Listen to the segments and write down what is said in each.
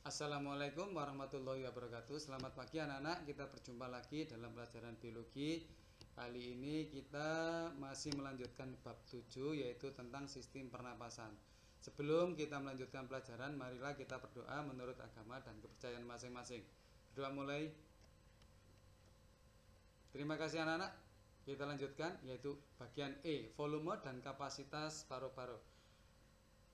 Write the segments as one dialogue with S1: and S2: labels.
S1: Assalamualaikum warahmatullahi wabarakatuh. Selamat pagi anak-anak, kita berjumpa lagi dalam pelajaran biologi. Kali ini kita masih melanjutkan bab 7, yaitu tentang sistem pernapasan. Sebelum kita melanjutkan pelajaran, marilah kita berdoa menurut agama dan kepercayaan masing-masing. Berdoa mulai. Terima kasih anak-anak. Kita lanjutkan, yaitu bagian E, volume dan kapasitas paru-paru.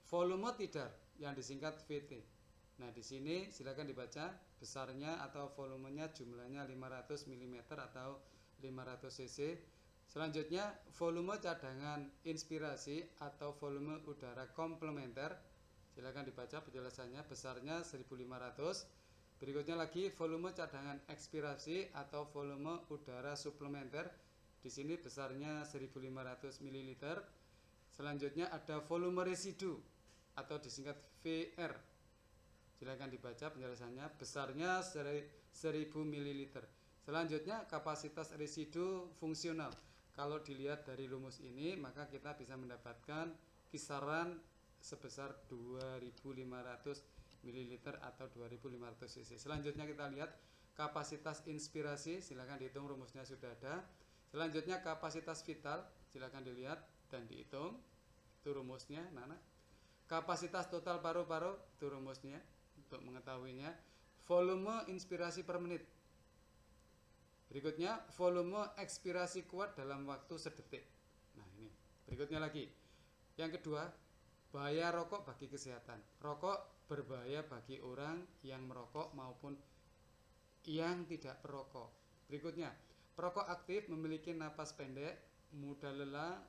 S1: Volume tidar yang disingkat VT. Nah, di sini silakan dibaca besarnya atau volumenya, jumlahnya 500 mm atau 500 cc. Selanjutnya, volume cadangan inspirasi atau volume udara komplementer. Silakan dibaca penjelasannya, besarnya 1500. Berikutnya lagi volume cadangan ekspirasi atau volume udara suplementer. Di sini besarnya 1500 ml. Selanjutnya ada volume residu atau disingkat VR. Silakan dibaca penjelasannya, besarnya 1000 ml. Selanjutnya kapasitas residu fungsional. Kalau dilihat dari rumus ini, maka kita bisa mendapatkan kisaran sebesar 2500 ml atau 2500 cc. Selanjutnya kita lihat kapasitas inspirasi, silakan dihitung, rumusnya sudah ada. Selanjutnya kapasitas vital, silakan dilihat dan dihitung, itu rumusnya, Nana. Kapasitas total paru-paru, itu rumusnya. Untuk mengetahuinya, volume inspirasi per menit. Berikutnya, volume ekspirasi kuat dalam waktu sedetik. Nah, ini. Berikutnya lagi. Yang kedua, bahaya rokok bagi kesehatan. Rokok berbahaya bagi orang yang merokok maupun yang tidak perokok. Berikutnya, perokok aktif memiliki napas pendek, mudah lelah,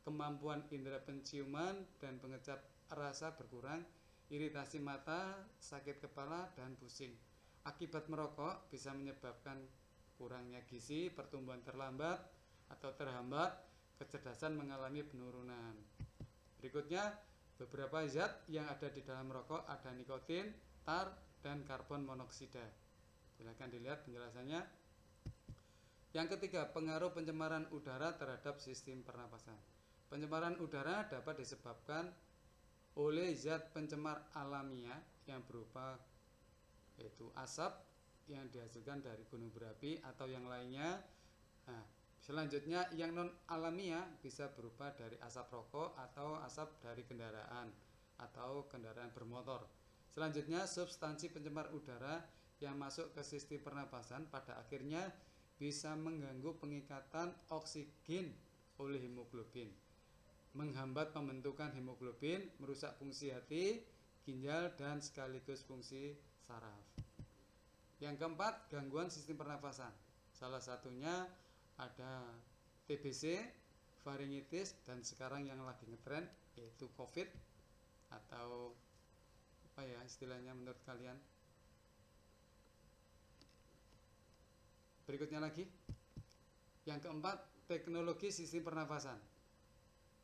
S1: kemampuan indera penciuman dan pengecap rasa berkurang, iritasi mata, sakit kepala, dan pusing. Akibat merokok bisa menyebabkan kurangnya gizi, pertumbuhan terlambat atau terhambat, kecerdasan mengalami penurunan. Berikutnya, beberapa zat yang ada di dalam rokok ada nikotin, tar, dan karbon monoksida. Silakan dilihat penjelasannya. Yang ketiga, pengaruh pencemaran udara terhadap sistem pernapasan. Pencemaran udara dapat disebabkan oleh zat pencemar alamiah yang berupa yaitu asap yang dihasilkan dari gunung berapi atau yang lainnya. Nah, selanjutnya yang non alamiah bisa berupa dari asap rokok atau asap dari kendaraan atau kendaraan bermotor. Selanjutnya substansi pencemar udara yang masuk ke sistem pernapasan pada akhirnya bisa mengganggu pengikatan oksigen oleh hemoglobin, menghambat pembentukan hemoglobin, merusak fungsi hati, ginjal, dan sekaligus fungsi saraf. Yang keempat, gangguan sistem pernafasan. Salah satunya ada TBC, faringitis, dan sekarang yang lagi ngetren yaitu COVID atau apa ya istilahnya menurut kalian? Berikutnya lagi. Yang keempat, teknologi sistem pernafasan.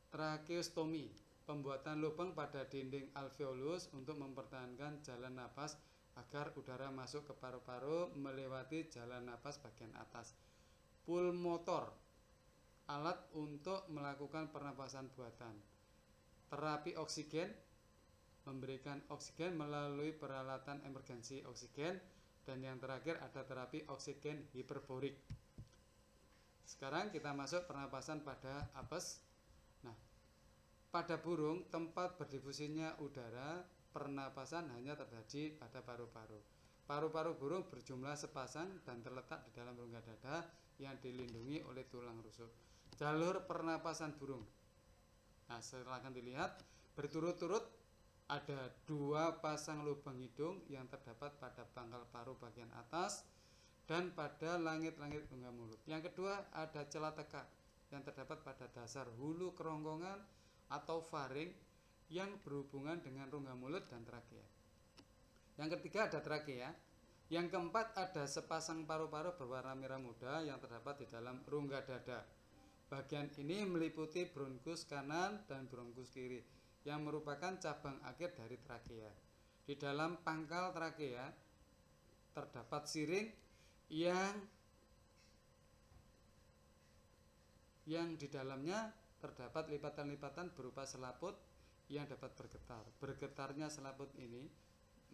S1: Tracheostomi, pembuatan lubang pada dinding alveolus untuk mempertahankan jalan napas agar udara masuk ke paru-paru melewati jalan napas bagian atas. Pulmotor, alat untuk melakukan pernapasan buatan. Terapi oksigen, memberikan oksigen melalui peralatan emergensi oksigen. Dan yang terakhir ada terapi oksigen hiperborik. Sekarang kita masuk pernapasan pada apes. Nah, pada burung tempat berdifusinya udara, pernapasan hanya terjadi pada paru-paru. Paru-paru burung berjumlah sepasang dan terletak di dalam rongga dada yang dilindungi oleh tulang rusuk. Jalur pernapasan burung. Nah, silakan dilihat berturut-turut ada 2 pasang lubang hidung yang terdapat pada pangkal paru bagian atas dan pada langit-langit rongga mulut. Yang kedua ada celah tekak yang terdapat pada dasar hulu kerongkongan atau faring yang berhubungan dengan rongga mulut dan trakea. Yang ketiga ada trakea. Yang keempat ada sepasang paru-paru berwarna merah muda yang terdapat di dalam rongga dada. Bagian ini meliputi bronkus kanan dan bronkus kiri yang merupakan cabang akhir dari trakea. Di dalam pangkal trakea terdapat siring yang di dalamnya terdapat lipatan-lipatan berupa selaput yang dapat bergetar. Bergetarnya selaput ini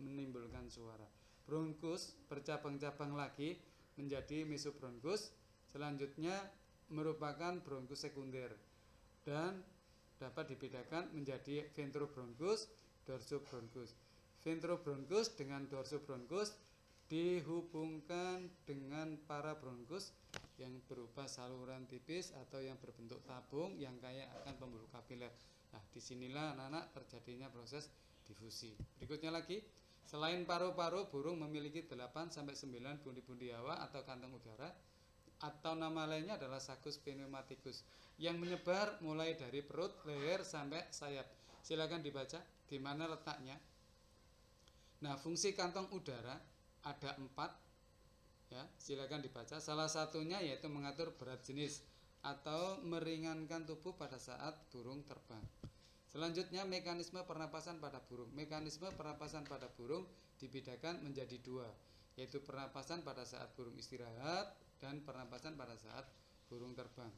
S1: menimbulkan suara. Bronkus bercabang-cabang lagi menjadi mesobronkus. Selanjutnya merupakan bronkus sekunder dan dapat dibedakan menjadi ventrobronkus, dorsobronkus. Ventrobronkus dengan dorsobronkus dihubungkan dengan parabronkus yang berupa saluran tipis atau yang berbentuk tabung yang kaya akan pembuluh kapiler. Nah, disinilah anak-anak terjadinya proses difusi. Berikutnya lagi, selain paru-paru, burung memiliki 8-9 bundi-bundi hawa atau kantong udara, atau nama lainnya adalah sakus pneumatikus yang menyebar mulai dari perut, leher sampai sayap. Silakan dibaca di mana letaknya. Nah, fungsi kantong udara ada 4, ya, silakan dibaca. Salah satunya yaitu mengatur berat jenis atau meringankan tubuh pada saat burung terbang. Selanjutnya mekanisme pernapasan pada burung. Mekanisme pernapasan pada burung dibedakan menjadi 2, yaitu pernapasan pada saat burung istirahat dan pernapasan pada saat burung terbang.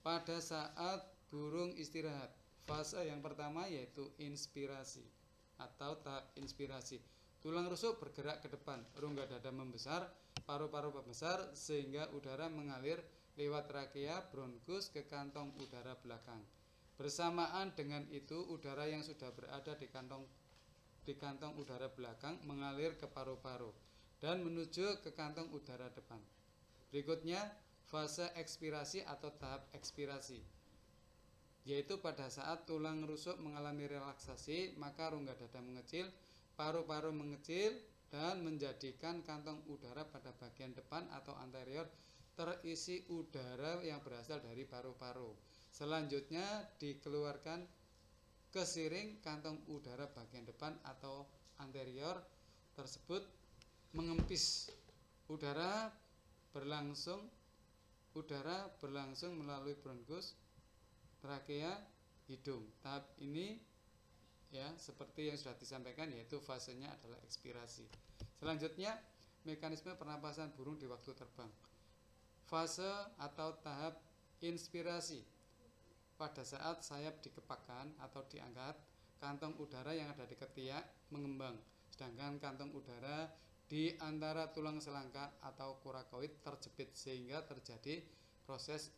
S1: Pada saat burung istirahat, fase yang pertama yaitu inspirasi atau tahap inspirasi. Tulang rusuk bergerak ke depan, rongga dada membesar, paru-paru membesar sehingga udara mengalir lewat trakea, bronkus ke kantong udara belakang. Bersamaan dengan itu, udara yang sudah berada di kantong udara belakang mengalir ke paru-paru dan menuju ke kantong udara depan. Berikutnya, fase ekspirasi atau tahap ekspirasi, yaitu pada saat tulang rusuk mengalami relaksasi, maka rongga dada mengecil, paru-paru mengecil dan menjadikan kantong udara pada bagian depan atau anterior terisi udara yang berasal dari paru-paru. Selanjutnya dikeluarkan ke siring kantong udara bagian depan atau anterior tersebut mengempis. Udara berlangsung melalui bronkus, trakea, hidung. Tahap ini ya seperti yang sudah disampaikan yaitu fasenya adalah ekspirasi. Selanjutnya mekanisme pernapasan burung di waktu terbang. Fase atau tahap inspirasi. Pada saat sayap dikepakkan atau diangkat, kantong udara yang ada di ketiak mengembang, sedangkan kantong udara di antara tulang selangka atau korakoid terjepit sehingga terjadi proses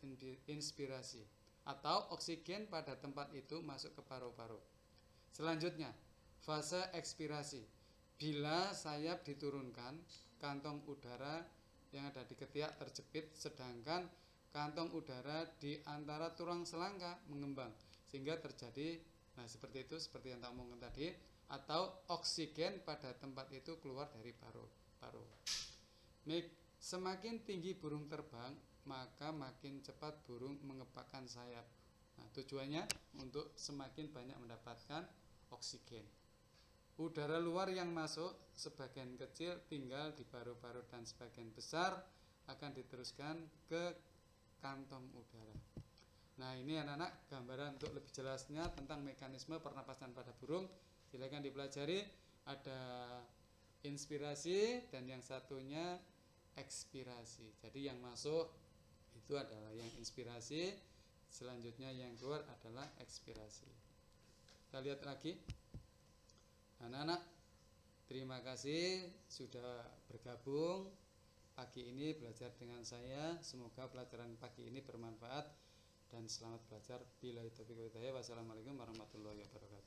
S1: inspirasi atau oksigen pada tempat itu masuk ke paru-paru. Selanjutnya, fase ekspirasi. Bila sayap diturunkan, kantong udara yang ada di ketiak terjepit sedangkan kantong udara di antara tulang selangka mengembang sehingga terjadi seperti itu, seperti yang tak omongkan tadi, atau oksigen pada tempat itu keluar dari paru-paru. Semakin tinggi burung terbang, maka makin cepat burung mengepakkan sayap. Tujuannya untuk semakin banyak mendapatkan oksigen. Udara luar yang masuk sebagian kecil tinggal di paru-paru dan sebagian besar akan diteruskan ke kantong udara. Nah, ini anak-anak gambaran untuk lebih jelasnya tentang mekanisme pernapasan pada burung. Silakan dipelajari. Ada inspirasi dan yang satunya ekspirasi. Jadi yang masuk itu adalah yang inspirasi, selanjutnya yang keluar adalah ekspirasi. Kita lihat lagi. Anak-anak, terima kasih sudah bergabung pagi ini belajar dengan saya. Semoga pelajaran pagi ini bermanfaat dan selamat belajar. Billahi taufiq wal hidayah. Wassalamualaikum warahmatullahi wabarakatuh.